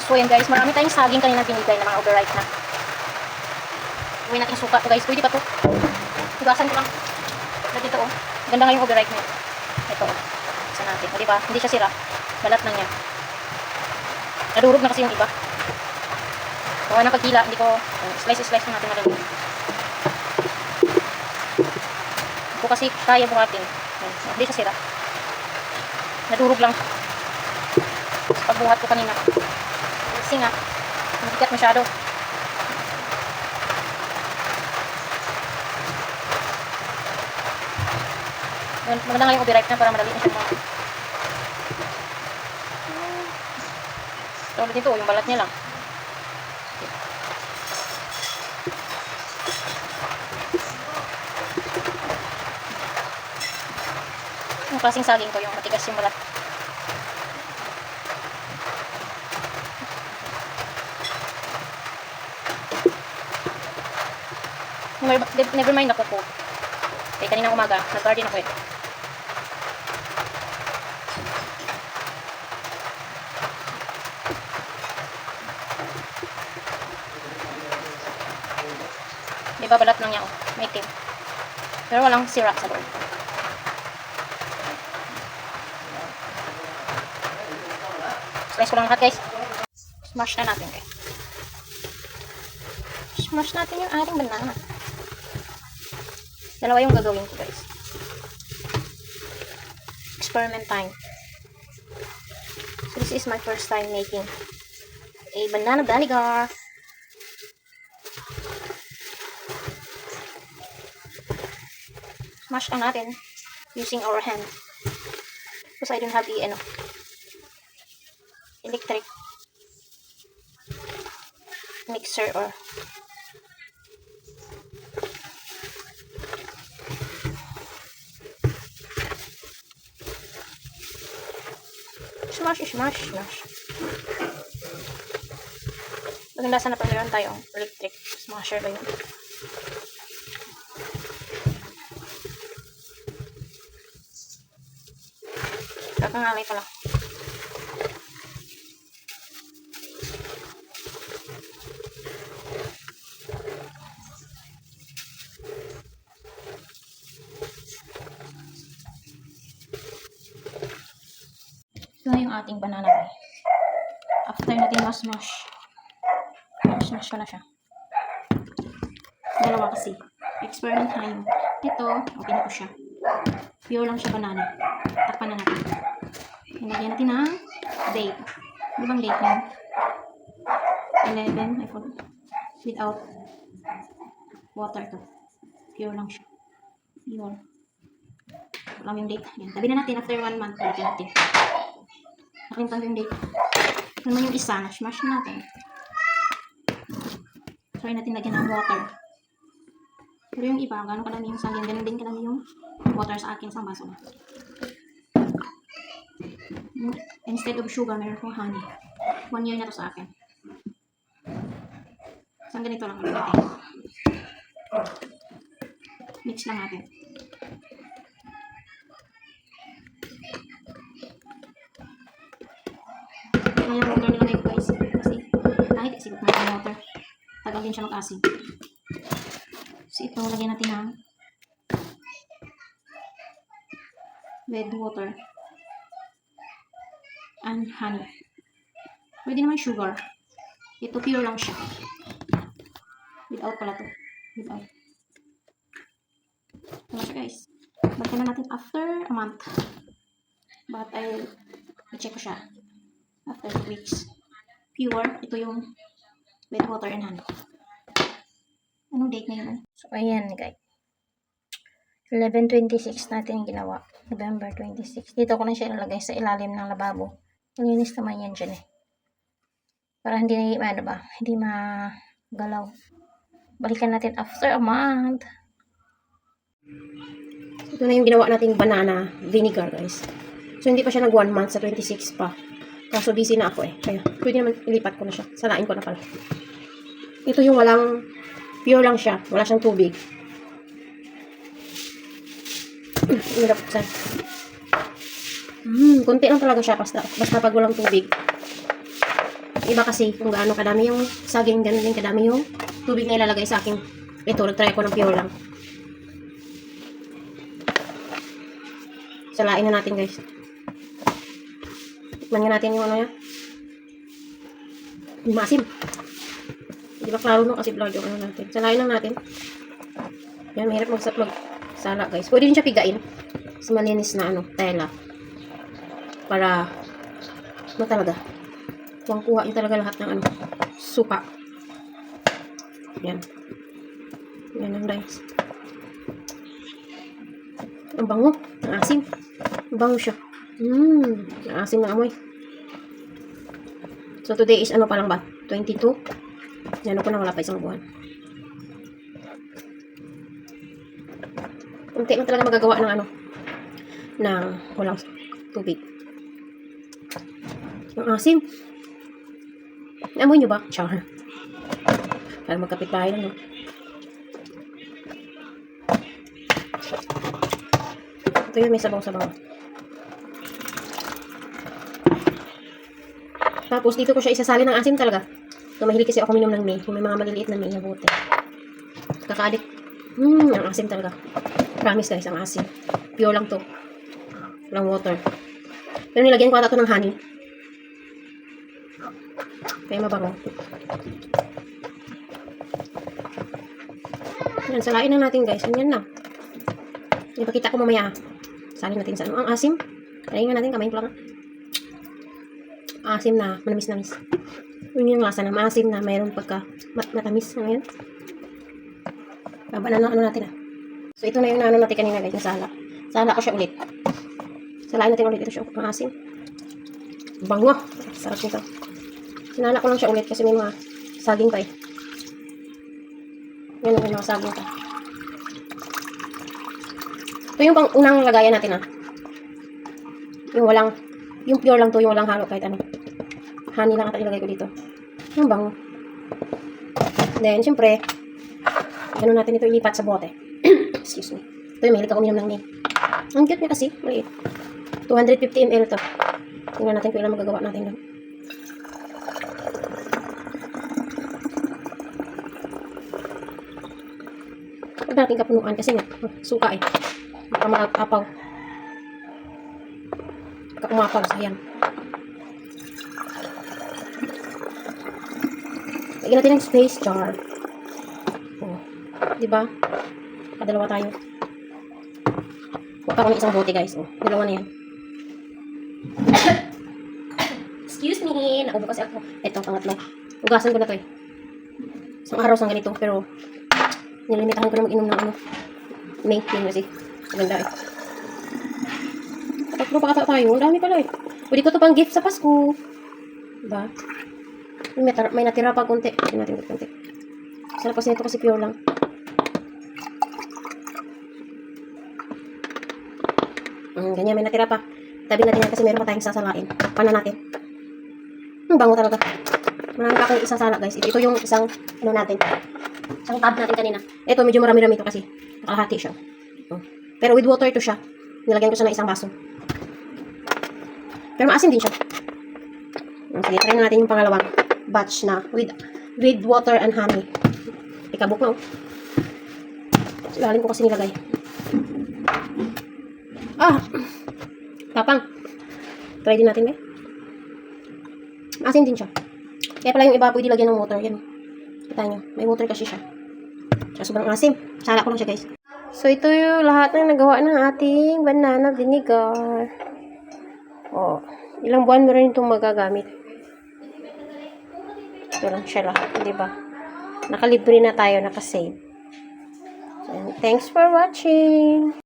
So yan guys, marami tayong saging kanina binigay na mga overripe na. Gawin natin suka to guys. Pwede pa to. Hugasan ko lang. Dito oh. Ganda nga yung overripe niya. Ito oh. Isa natin. O diba? Hindi siya sira. Balat na niya. Nadurog na kasi yung iba. Gawa ng pagkila. Hindi ko slice ko natin madali. Ito kasi kaya buhatin. Hindi siya sira. Nadurog lang. Pagbuhat ko kanina. Kasi nga, mabigat masyado. Maganda nga yung overripe na para madali na siya mga. So, dito, yung balat niya lang. Yung klaseng saging ko, yung matigas yung balat. Never mind ako po. Kaya kanina umaga, nag-garden ako eh. Diba balat lang niya oh, may itim. Pero walang sira sa loob. Slice ko lang lahat guys. Smash na natin guys. Smash natin yung ating banana. Dalawa yung gagawin ko guys. Experiment time. So this is my first time making a banana vinegar. Smash lang natin using our hand. Because I don't have the electric mixer or smash. Maganda sana pag meron tayong electric smasher ba yun. Kakangalay pala. Ito na yung ating banana guys. After natin smash ko na siya. Dalawa kasi. Experiment time. Ito, okay na po siya. Pure lang siya banana. Takpan na natin. Nilagyan natin ng date. Ano bang date niya? 11, I forgot. Without water to. Pure lang siya. Pure. Alam yung date. Yan. Tabi na natin after 1 month. Lagyan natin. Nakalimutan ko yung date. Ano naman yung isa? Smash na natin. Try natin lagyan ng water. Pero yung iba, gano'n kadami yung saging. Gano'n din kadami yung water sa akin sa baso. Instead of sugar, meron kong honey. 1 year na to sa akin. Isang ganito lang natin. Mix lang natin. Kaya yung water nilagay ko guys. Kasi kahit isigot na yung water, tagal din siya mag-asin. So ito, lagyan natin ng red water and honey. Pwede naman sugar. Ito pure lang siya. Without pala to. Without. Ito na siya guys. Balikan na natin after a month. But i-check ko siya. After 2 weeks. Pure. Ito yung red water and honey. Anong date na yun? So ayan guys. 11/26 natin yung ginawa. November 26. Dito ko na siya ilalagay sa ilalim ng lababo. Malinis naman yan dyan eh. Para hindi hindi magalaw. Balikan natin after a month. Ito na yung ginawa nating banana vinegar guys. So hindi pa siya nag 1 month sa 26 pa. Kaso busy na ako eh. Kaya pwede naman ilipat ko na siya. Salain ko na pala. Ito yung walang pure lang siya. Wala siyang tubig. Konti lang talaga siya basta pag walang tubig. Iba kasi kung gaano kadami yung saging, ganun din kadami yung tubig na ilalagay sa akin. Ito, nag-try ako ng pure lang. Salain na natin, guys. Tikman nga natin yung ano yan. Maasim. Hindi ba klaro no? Kasi vlog yung ano natin. Salain lang natin. Yan, mahirap magsala, guys. Pwede din siya pigain sa malinis na ano, tela. Para talaga. Kuha yung talaga lahat ng ano, suka. Yan. Yan lang, guys. Ang bango. Ang asim. Ang bango siya. Ang asim na amoy. So, today is ano pa lang ba? 22. Yan ko na wala pa isang buwan. Unti lang talaga magagawa ng ano, ng walang tubig. Ang asim. Amoy nyo ba? Char. Para magkapit bahay lang, no? Ito yun, may sabaw-sabaw. Tapos, dito ko siya isasali ng asim talaga. So, mahilig kasi ako minom ng may. May mga maliliit na may na bote. Kakaadik. Ang asim talaga. Promise guys, ang asim. Pure lang to. Walang water. Pero nilagyan ko ata to ng honey. Kaya mabango. Yan, salain na natin guys. Yan lang. Ipakita ko mamaya. Salin natin sa ano. Ang asim. Kaya nga natin, kamayin ko lang. Asim na, manamis-namis. Yun yung lasa na maasim na mayroon pagka matamis. Ano yan? Baba na ano natin ah. So ito na yung ano natin kanina guys, na sala. Sala ko siya ulit. Salain natin ulit. Ito siya, maasim. Bango. Sarap nito. Sinala ko lang siya ulit kasi may mga saging pa eh. Yan yung mga saging pa. Ito yung pang unang lagayan natin ah. Yung pure lang to, yung walang halo kahit ano. Honey lang ata ilagay ko dito. Ang bango. Then, syempre, gano'n natin ito ilipat sa bote. Excuse me. Ito yung mahilig ako uminom ng may. Ang cute niya kasi. Maliit. 250 ml to. Tingnan natin kung ilang magagawa natin lang. Huwag natin kapunuan kasi nga, suka eh. Baka maapaw. Baka umapaw, sayang. Lagyan natin ng space jar. Oh, diba? Padalawa tayo. Huwag ako ng isang bote guys. Oh, dalawa na yan. Excuse me. Naubo kasi ako. Ito, pangatlo. Ugasan ko na to eh. Isang araw sang ganito. Pero, nilimitahan ko na mag-inom ng ano. May, yun kasi. Maganda eh. Tatlo pa kata tayo. Ang dami pala eh. Pwede ko to pang gift sa Pasko. Diba? May natira pa konti. Tignan natin konti. Sarap kasi nito kasi pure lang. Ganyan, may natira pa. Tabi natin yan kasi meron pa tayong sasalain. Pana natin. Bango talaga. Marami pa akong isasala guys. Ito yung isang, ano natin. Isang tab natin kanina. Ito, medyo marami-rami ito kasi. Nakalahati siya. Pero with water ito siya. Nilagyan ko siya ng isang baso. Pero maasim din siya. Sige, try na natin yung pangalawang batch na with water and honey. Ikabok na. Ilalim ko kasi nilagay. Tapang. Try din natin eh. Asin din siya. Kaya pala yung iba pwede lagyan ng water. Yan. Kita nyo. May water kasi siya. Kaya sobrang asim. Sala ko lang siya guys. So ito yung lahat ng nagawa ng ating banana vinegar. Oh. Ilang buwan mo rin itong magagamit. Ito lang siya lahat, diba? Nakalibre na tayo, nakasave. And thanks for watching!